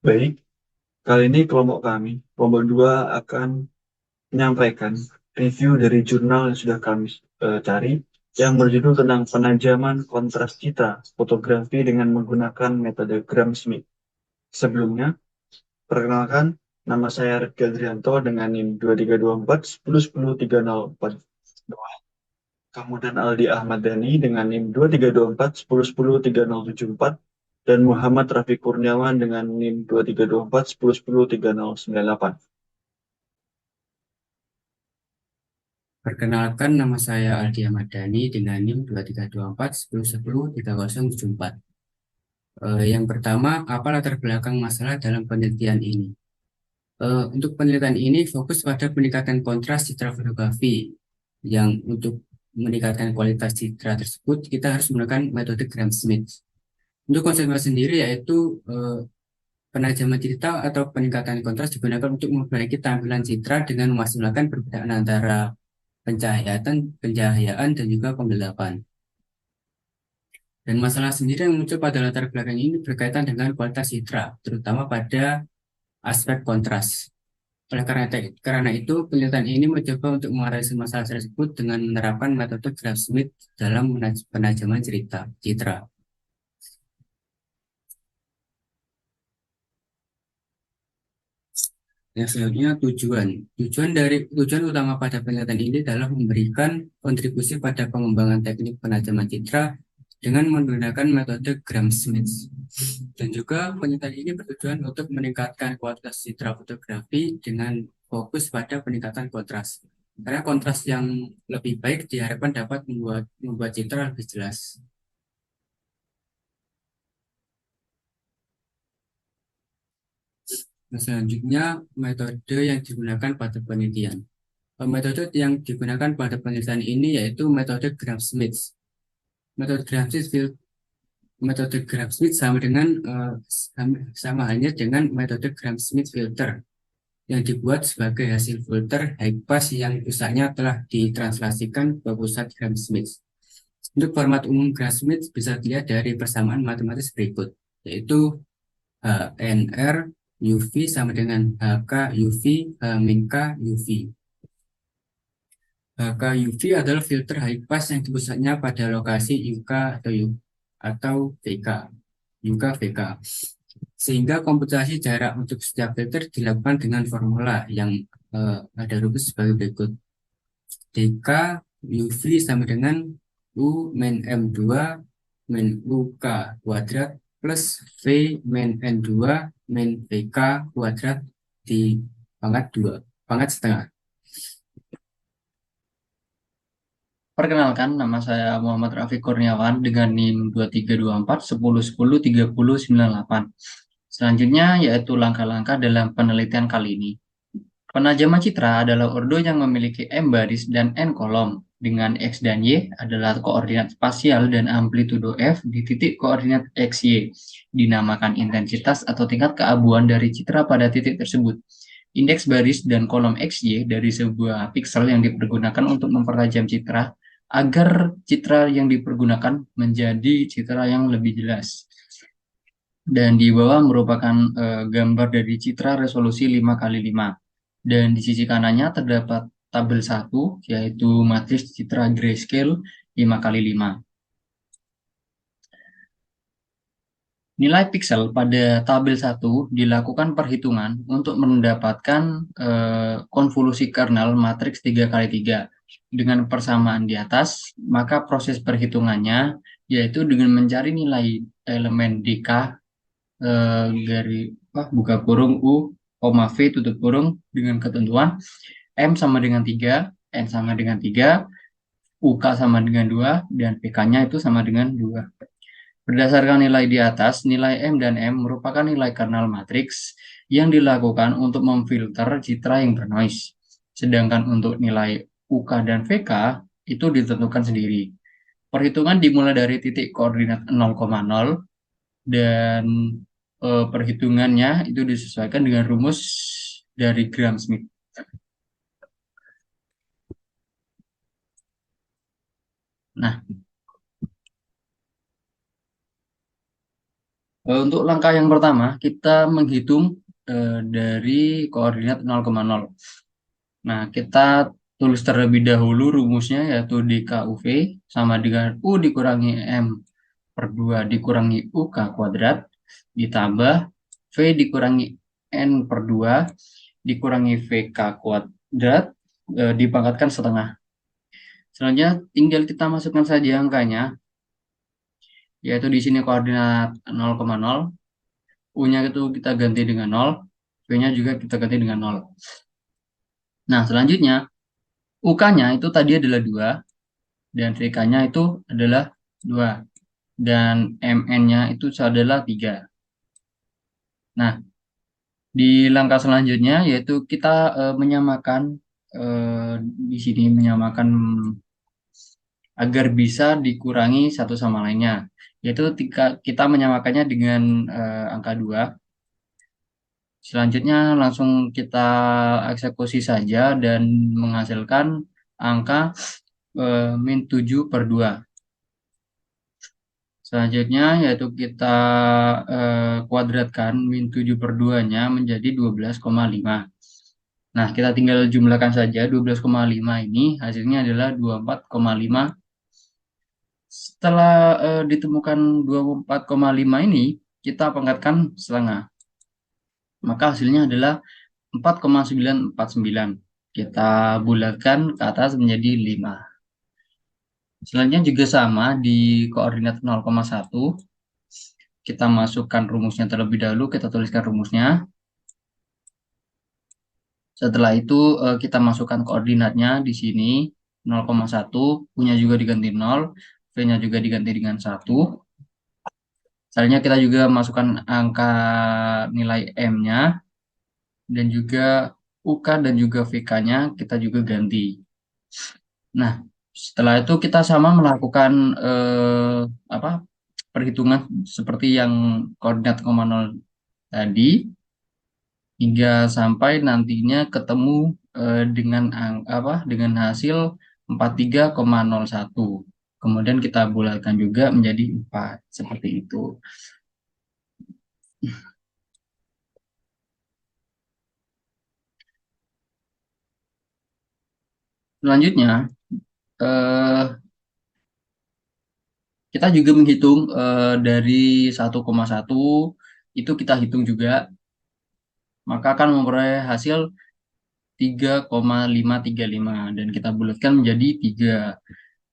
Baik, kali ini kelompok 2 akan menyampaikan review dari jurnal yang sudah kami cari yang berjudul tentang penajaman kontras citra fotografi dengan menggunakan metode Gram Smith. Sebelumnya, perkenalkan, nama saya Rifki Adrianto dengan NIM 2324 10 10 304. Kemudian Aldi Ahmad Dhani dengan NIM 2324 10 10 3074 dan Muhammad Rafi Kurniawan dengan NIM 2324 10 10 3098. Perkenalkan, nama saya Aldi Ahmad Dhani dengan NIM 2324 10 10 3074. Yang pertama, apa latar belakang masalah dalam penelitian ini? Untuk penelitian ini fokus pada peningkatan kontras citra fotografi, yang untuk meningkatkan kualitas citra tersebut kita harus menggunakan metode Gram Smith. Untuk konsepnya sendiri yaitu penajaman citra atau peningkatan kontras digunakan untuk memperbaiki tampilan citra dengan memaksimalkan perbedaan antara pencahayaan dan juga penggelapan. Dan masalah sendiri yang muncul pada latar belakang ini berkaitan dengan kualitas citra, terutama pada aspek kontras. Karena itu, penelitian ini mencoba untuk mengatasi masalah tersebut dengan menerapkan metode Graph Smith dalam penajaman citra. Yang selanjutnya tujuan utama pada penelitian ini adalah memberikan kontribusi pada pengembangan teknik penajaman citra dengan menggunakan metode Gram-Smith. Dan juga penelitian ini bertujuan untuk meningkatkan kualitas citra fotografi dengan fokus pada peningkatan kontras. Karena kontras yang lebih baik diharapkan dapat membuat citra lebih jelas. Nah, selanjutnya metode yang digunakan pada penelitian. Metode yang digunakan pada penelitian ini yaitu metode Gram-Smith. Metode Gram-Smith Metode Gram-Smith sama halnya dengan metode Gram-Smith filter yang dibuat sebagai hasil filter high pass yang pusatnya telah ditranslasikan ke pusat Gram-Smith. Untuk format umum Gram-Smith bisa dilihat dari persamaan matematis berikut, yaitu HNR UV sama dengan HK UV min K UV. HK UV adalah filter high pass yang pusatnya pada lokasi UK atau VK. UK VK. Sehingga komputasi jarak untuk setiap filter dilakukan dengan formula yang ada rumus sebagai berikut. DK UV sama dengan U min M2 min UK kuadrat plus V min N2 min VK kuadrat di pangkat setengah. Perkenalkan, nama saya Muhammad Rafi Kurniawan dengan NIM 2324 10 10 30 98. Selanjutnya yaitu langkah-langkah dalam penelitian kali ini. Penajaman citra adalah ordo yang memiliki M baris dan N kolom, dengan X dan Y adalah koordinat spasial dan amplitudo F di titik koordinat XY, dinamakan intensitas atau tingkat keabuan dari citra pada titik tersebut. Indeks baris dan kolom XY dari sebuah piksel yang dipergunakan untuk mempertajam citra agar citra yang dipergunakan menjadi citra yang lebih jelas. Dan di bawah merupakan gambar dari citra resolusi 5x5. Dan di sisi kanannya terdapat tabel 1, yaitu matriks citra grayscale 5x5. Nilai piksel pada tabel 1 dilakukan perhitungan untuk mendapatkan konvolusi kernel matriks 3x3. Dengan persamaan di atas, maka proses perhitungannya yaitu dengan mencari nilai elemen DK buka kurung U, V tutup kurung dengan ketentuan M sama dengan 3, N sama dengan 3, UK sama dengan 2, dan PK-nya itu sama dengan 2. Berdasarkan nilai di atas, nilai M dan M merupakan nilai kernel matriks yang dilakukan untuk memfilter citra yang bernoise. Sedangkan untuk nilai UK dan VK itu ditentukan sendiri. Perhitungan dimulai dari titik koordinat 0,0 dan perhitungannya itu disesuaikan dengan rumus dari Gram-Smith. Nah, Untuk langkah yang pertama, kita menghitung dari koordinat 0,0. Nah, kita tulis terlebih dahulu rumusnya, yaitu DKUV sama dengan U dikurangi M per 2 dikurangi UK kuadrat ditambah V dikurangi N per 2 dikurangi VK kuadrat dipangkatkan setengah. Selanjutnya tinggal kita masukkan saja angkanya, yaitu di sini koordinat 0,0, U-nya itu kita ganti dengan 0, V-nya juga kita ganti dengan 0. Nah, selanjutnya UK-nya itu tadi adalah 2, dan VK-nya itu adalah 2, dan MN-nya itu adalah 3. Nah, di langkah selanjutnya yaitu kita menyamakan di sini menyamakan agar bisa dikurangi satu sama lainnya, yaitu kita menyamakannya dengan angka 2. Selanjutnya langsung kita eksekusi saja dan menghasilkan angka min 7 per 2. Selanjutnya yaitu kita kuadratkan min 7 per 2-nya menjadi 12,5. Nah, kita tinggal jumlahkan saja. 12,5 ini hasilnya adalah 24,5. Setelah ditemukan 24,5 ini, kita pangkatkan setengah. Maka hasilnya adalah 4,949. Kita bulatkan ke atas menjadi 5. Selanjutnya juga sama di koordinat 0,1. Kita masukkan rumusnya terlebih dahulu, kita tuliskan rumusnya. Setelah itu kita masukkan koordinatnya di sini 0,1, U-nya juga diganti 0, V-nya juga diganti dengan 1. Selanjutnya kita juga masukkan angka nilai M-nya dan juga UK dan juga VK-nya kita juga ganti. Nah, setelah itu kita sama melakukan perhitungan seperti yang koordinat 0,0 tadi hingga sampai nantinya ketemu dengan hasil 43,01. Kemudian kita bulatkan juga menjadi 4 seperti itu. Selanjutnya kita juga menghitung dari 1,1 itu kita hitung juga, maka akan memperoleh hasil 3,535 dan kita bulatkan menjadi 3.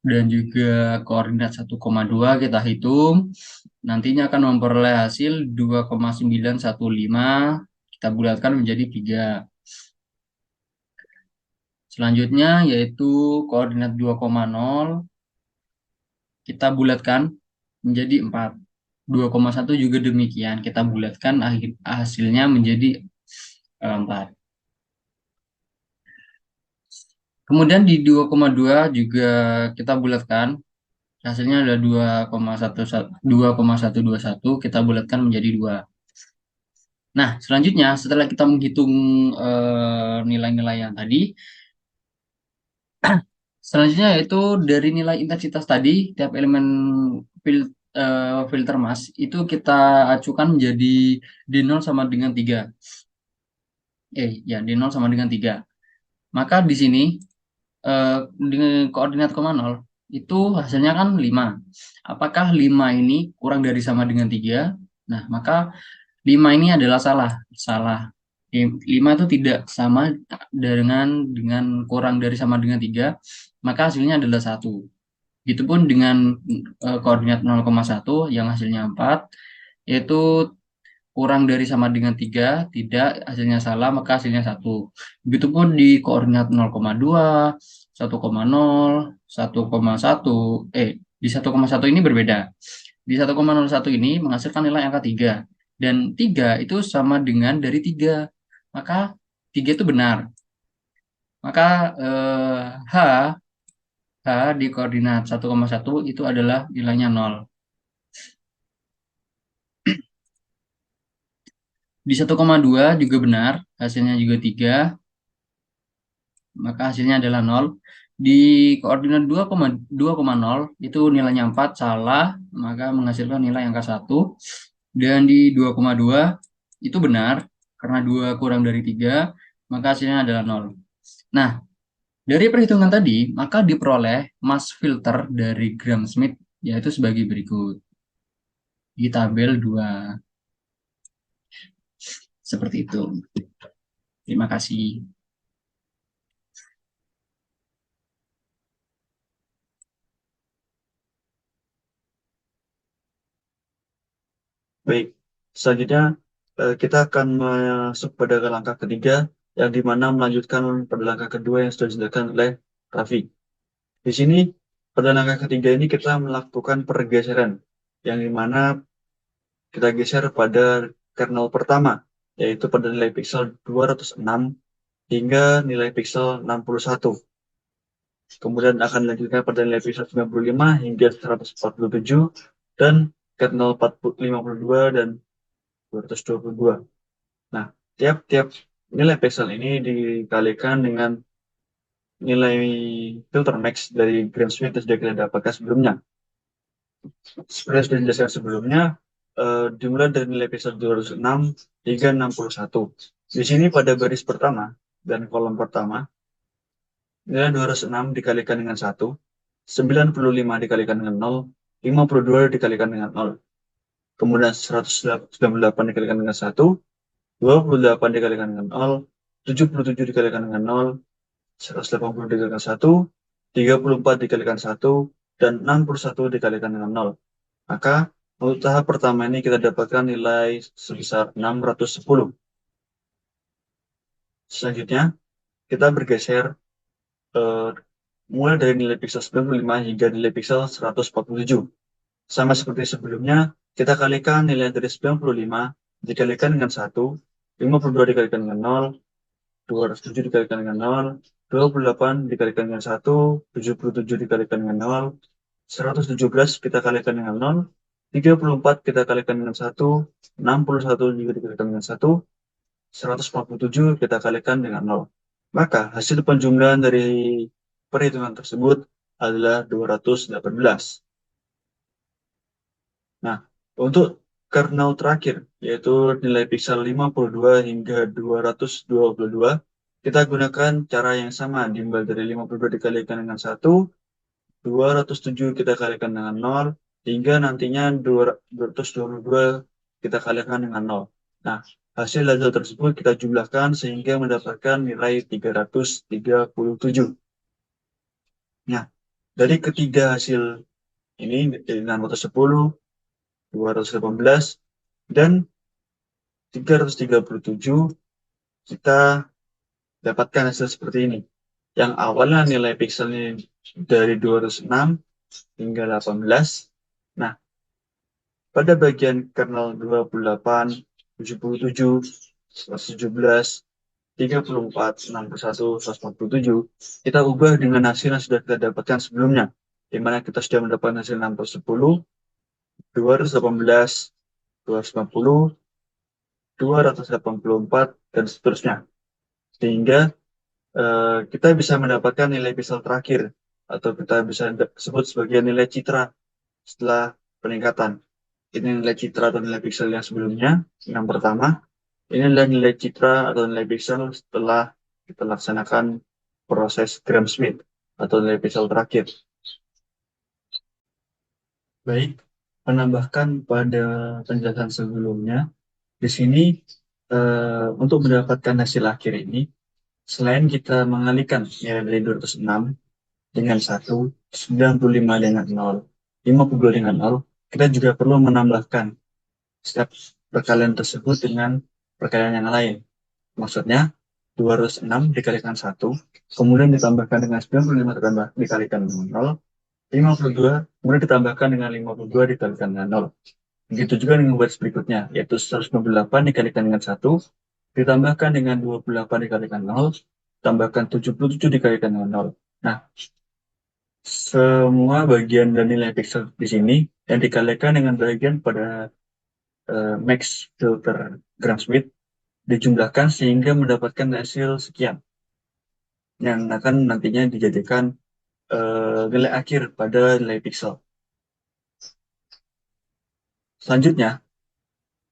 Dan juga koordinat 1,2 kita hitung, nantinya akan memperoleh hasil 2,915, kita bulatkan menjadi 3. Selanjutnya yaitu koordinat 2,0 kita bulatkan menjadi 4. 2,1 juga demikian, kita bulatkan hasilnya menjadi 4. Kemudian di 2,2 juga kita bulatkan, hasilnya adalah 2,121, kita bulatkan menjadi 2. Nah, selanjutnya setelah kita menghitung nilai-nilai yang tadi, selanjutnya yaitu dari nilai intensitas tadi, tiap elemen filter mass itu kita acukan menjadi D0 sama dengan 3. D0 sama dengan 3. Maka di sini dengan koordinat 0 itu hasilnya kan 5. Apakah 5 ini kurang dari sama dengan 3? Nah, maka 5 ini adalah salah. 5 itu tidak sama dengan kurang dari sama dengan 3, maka hasilnya adalah 1. Begitupun dengan koordinat 0,1 yang hasilnya 4, yaitu kurang dari sama dengan 3, tidak, hasilnya salah, maka hasilnya 1. Begitupun di koordinat 0,2, 1,0, 1,1, di 1,1 ini berbeda. Di 1,01 ini menghasilkan nilai angka 3. Dan 3 itu sama dengan dari 3. Maka 3 itu benar. Maka H di koordinat 1,1 itu adalah nilainya 0. Di 1,2 juga benar, hasilnya juga 3, maka hasilnya adalah 0. Di koordinat 2,0 itu nilainya 4, salah, maka menghasilkan nilai angka 1. Dan di 2,2 itu benar, karena 2 kurang dari 3, maka hasilnya adalah 0. Nah, dari perhitungan tadi, maka diperoleh mass filter dari Gram Smith yaitu sebagai berikut. Di tabel 2. Seperti itu. Terima kasih. Baik, selanjutnya kita akan masuk pada langkah ketiga, yang dimana melanjutkan pada langkah kedua yang sudah dijelaskan oleh Raffi. Di sini, pada langkah ketiga ini kita melakukan pergeseran, yang dimana kita geser pada kernel pertama, yaitu pada nilai pixel 206 hingga nilai pixel 61. Kemudian akan dilanjutkan pada nilai pixel 95 hingga 147, dan kernel 52 dan 222. Nah, tiap-tiap nilai pixel ini dikalikan dengan nilai filter max dari Gram-Smith yang sudah kita dapatkan sebelumnya. Seperti yang sudah dijelaskan sebelumnya, dimulai dari nilai pixel 206 hingga 61. Di sini pada baris pertama dan kolom pertama, nilai 206 dikalikan dengan 1, 95 dikalikan dengan 0, 52 dikalikan dengan 0. Kemudian 198 dikalikan dengan 1, 28 dikalikan dengan 0, 77 dikalikan dengan 0, 180 dikalikan 1, 34 dikalikan 1, dan 61 dikalikan dengan 0. Maka untuk tahap pertama ini kita dapatkan nilai sebesar 610. Selanjutnya, kita bergeser eh, mulai dari nilai pixel 95 hingga nilai pixel 147. Sama seperti sebelumnya, kita kalikan nilai dari 95 dikalikan dengan 1, 52 dikalikan dengan 0, 207 dikalikan dengan 0, 28 dikalikan dengan 1, 77 dikalikan dengan 0, 117 kita kalikan dengan 0, 34 kita kalikan dengan 1, 61 juga dikalikan dengan 1, 147 kita kalikan dengan 0. Maka hasil penjumlahan dari perhitungan tersebut adalah 218. Nah, untuk kernel terakhir, yaitu nilai pixel 52 hingga 222, kita gunakan cara yang sama, dimbal dari 52 dikalikan dengan 1, 207 kita kalikan dengan 0, hingga nantinya 222 kita kalikan dengan 0. Nah, hasil tersebut kita jumlahkan sehingga mendapatkan nilai 337. Nah, dari ketiga hasil ini, dengan 10, 218, dan 337, kita dapatkan hasil seperti ini. Yang awalnya nilai pixelnya dari 206 hingga 18. Nah, pada bagian kernel 28, 77, 117, 34, 61, 147, kita ubah dengan hasil yang sudah kita dapatkan sebelumnya, di mana kita sudah mendapatkan hasil 610, 218, 290, 284, dan seterusnya. Sehingga kita bisa mendapatkan nilai pixel terakhir, atau kita bisa sebut sebagai nilai citra setelah peningkatan. Ini nilai citra atau nilai pixel yang sebelumnya, yang pertama. Ini adalah nilai citra atau nilai pixel setelah kita laksanakan proses Gram-Smith atau nilai pixel terakhir. Baik, menambahkan pada penjelasan sebelumnya, di sini untuk mendapatkan hasil akhir ini, selain kita mengalihkan nilai dari 206 dengan 1, 95 dengan 0, 52 dengan 0, kita juga perlu menambahkan setiap perkalian tersebut dengan perkalian yang lain. Maksudnya, 206 dikalikan 1, kemudian ditambahkan dengan 95 dikalikan dengan 0, 52, kemudian ditambahkan dengan 52 dikalikan dengan 0. Begitu juga dengan baris berikutnya, yaitu 198 dikalikan dengan 1, ditambahkan dengan 28 dikalikan 0, tambahkan 77 dikalikan dengan 0. Nah, semua bagian dan nilai pixel di sini yang dikalikan dengan bagian pada max filter Gram-Smith dijumlahkan sehingga mendapatkan hasil sekian yang akan nantinya dijadikan nilai akhir pada nilai pixel. Selanjutnya,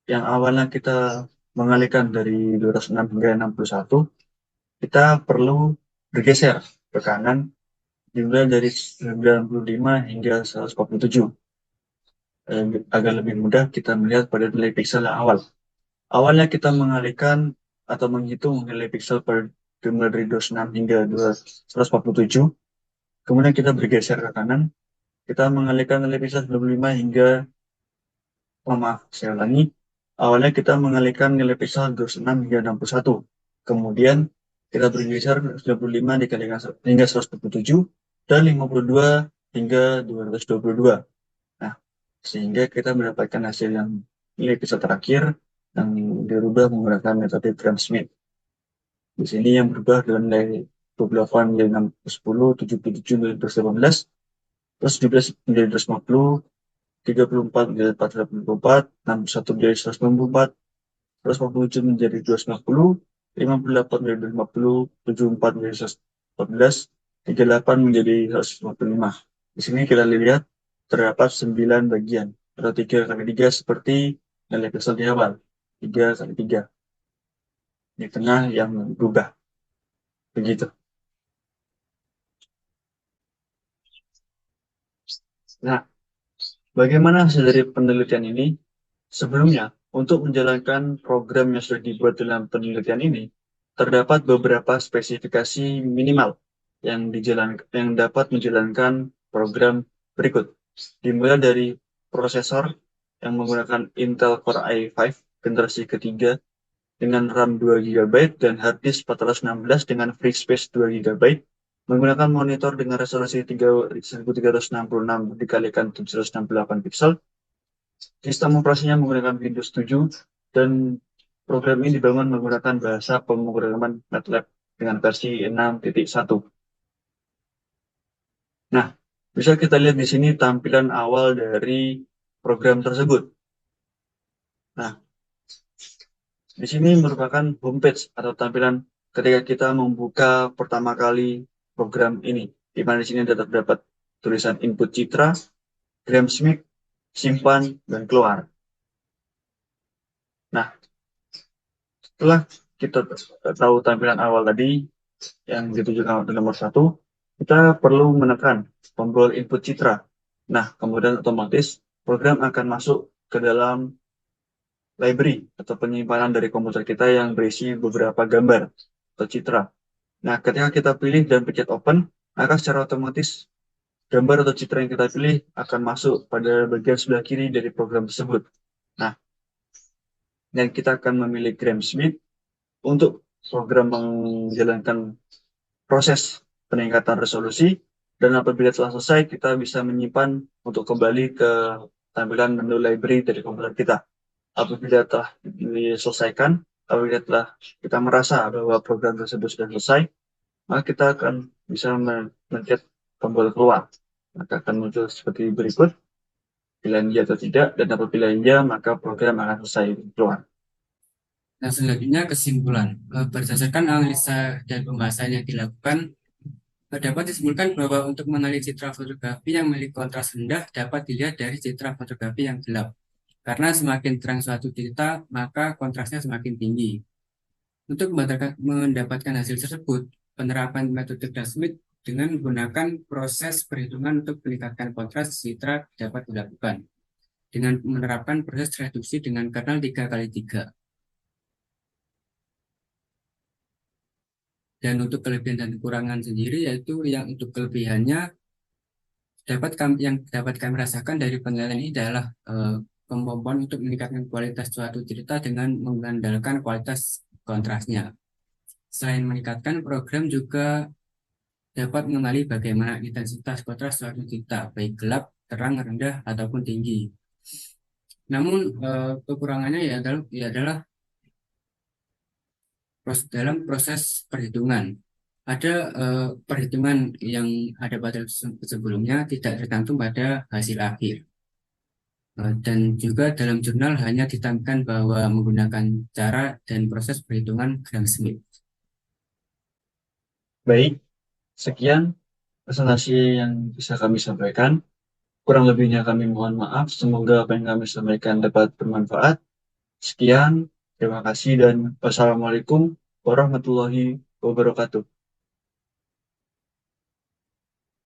yang awalnya kita mengalihkan dari 206 hingga 61, kita perlu bergeser ke kanan dimulai dari 95 hingga 147. Agar lebih mudah kita melihat pada nilai piksel yang awal. Awalnya kita mengalihkan atau menghitung nilai piksel per dimulai dari 26 hingga 147. Kemudian kita bergeser ke kanan. Kita mengalihkan nilai piksel 95 hingga, maaf, saya ulangi. Awalnya kita mengalihkan nilai piksel 26 hingga 61. Kemudian kita bergeser 95 dikalikan hingga 147 dan 52 hingga 222. Nah, sehingga kita mendapatkan hasil yang nilai piksel terakhir yang dirubah menggunakan metode Gram-Schmidt. Di sini yang berubah adalah nilai 28 menjadi 610, 77 menjadi 218, terus 17 menjadi 250, 34 menjadi 484, 61 menjadi 194, 147 menjadi 250, 58 menjadi 250, 74 menjadi 114, 38 menjadi 155. Di sini kita lihat terdapat 9 bagian atau 3 kali 3 seperti nilai piksel di awal. 3 kali 3. Di tengah yang berubah. Begitu. Nah, bagaimana hasil dari penelitian ini? Sebelumnya, untuk menjalankan program yang sudah dibuat dalam penelitian ini, terdapat beberapa spesifikasi minimal yang dapat menjalankan program berikut. Dimulai dari prosesor yang menggunakan Intel Core i5 generasi ketiga dengan RAM 2 GB dan hard disk 416 dengan free space 2 GB, menggunakan monitor dengan resolusi 1366 dikalikan 768 pixel. Sistem operasinya menggunakan Windows 7 dan program ini dibangun menggunakan bahasa pemrograman MATLAB dengan versi 6.1. Nah, bisa kita lihat di sini tampilan awal dari program tersebut. Nah, di sini merupakan homepage atau tampilan ketika kita membuka pertama kali program ini. Di mana di sini terdapat tulisan input citra, Gram-Schmidt, simpan, dan keluar. Nah, setelah kita tahu tampilan awal tadi yang ditujukan untuk nomor 1, kita perlu menekan tombol input citra. Nah, kemudian otomatis program akan masuk ke dalam library atau penyimpanan dari komputer kita yang berisi beberapa gambar atau citra. Nah, ketika kita pilih dan pencet open, maka secara otomatis gambar atau citra yang kita pilih akan masuk pada bagian sebelah kiri dari program tersebut. Nah, dan kita akan memilih Gram-Schmidt untuk program menjalankan proses peningkatan resolusi, dan apabila telah selesai, kita bisa menyimpan untuk kembali ke tampilan menu library dari komputer kita. Apabila telah diselesaikan, apabila telah kita merasa bahwa program tersebut sudah selesai, maka kita akan bisa mencet tombol keluar. Maka akan muncul seperti berikut, pilihan iya atau tidak, dan apabila iya, maka program akan selesai keluar. Nah, selanjutnya kesimpulan. Berdasarkan analisa dan pembahasan yang dilakukan, dapat disimpulkan bahwa untuk mengenali citra fotografi yang memiliki kontras rendah dapat dilihat dari citra fotografi yang gelap. Karena semakin terang suatu cerita, maka kontrasnya semakin tinggi. Untuk mendapatkan hasil tersebut, penerapan metode Goldsmith dengan menggunakan proses perhitungan untuk meningkatkan kontras citra dapat dilakukan dengan menerapkan proses reduksi dengan kernel 3x3. Dan untuk kelebihan dan kekurangan sendiri, yaitu yang untuk kelebihannya yang dapat kami rasakan dari penilaian ini adalah kemampuan untuk meningkatkan kualitas suatu cerita dengan mengandalkan kualitas kontrasnya. Selain meningkatkan, program juga dapat mengenali bagaimana intensitas kontras suatu cerita, baik gelap, terang, rendah, ataupun tinggi. Namun kekurangannya adalah dalam proses perhitungan. Ada perhitungan yang ada pada sebelumnya tidak tergantung pada hasil akhir. Dan juga dalam jurnal hanya ditampilkan bahwa menggunakan cara dan proses perhitungan Gram-Schmidt. Baik, sekian presentasi yang bisa kami sampaikan. Kurang lebihnya kami mohon maaf. Semoga apa yang kami sampaikan dapat bermanfaat. Sekian, terima kasih dan wassalamualaikum warahmatullahi wabarakatuh.